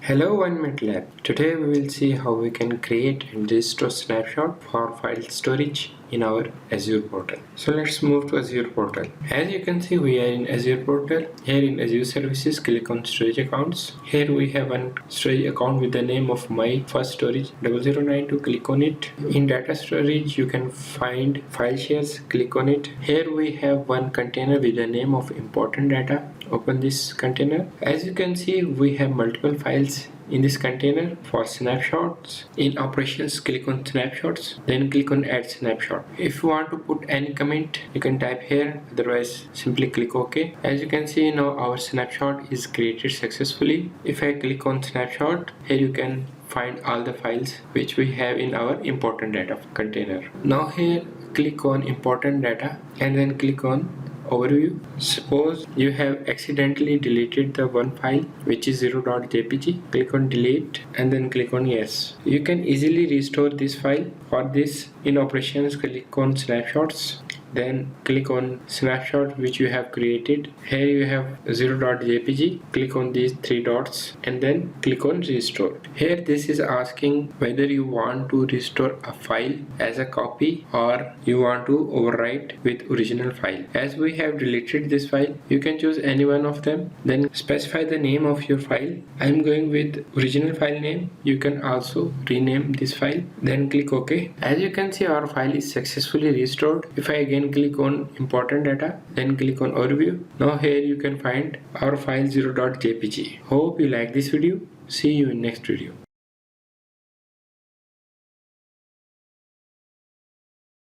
Hello OneMinuteLab. Today we will see how we can create and restore snapshot for file storage in our Azure portal. So let's move to Azure portal. As you can see, we are in Azure portal. Here in Azure services, click on storage accounts. Here we have one storage account with the name of my first storage 0092. Click on it. In data storage, you can find file shares. Click on it. Here we have one container with the name of important data. Open this container. As you can see, we have multiple files in this container. For snapshots, in operations, click on snapshots, then click on add snapshot. If you want to put any comment, you can type here, otherwise simply click OK. As you can see, now our snapshot is created successfully. If I click on snapshot, here you can find all the files which we have in our important data container. Now here click on important data and then click on overview. Suppose you have accidentally deleted the one file which is 0.jpg. Click on delete and then click on yes. You can easily restore this file. For this, in operations, click on snapshots, then click on snapshot which you have created. Here you have 0.jpg. Click on these three dots and then click on restore. Here this is asking whether you want to restore a file as a copy or you want to overwrite with original file. As we have deleted this file, you can choose any one of them, then specify the name of your file. I am going with original file name. You can also rename this file, then click OK. As you can see, our file is successfully restored. If I again click on important data, then click on overview. Now here you can find our file 0.jpg. Hope you like this video. See you in next video.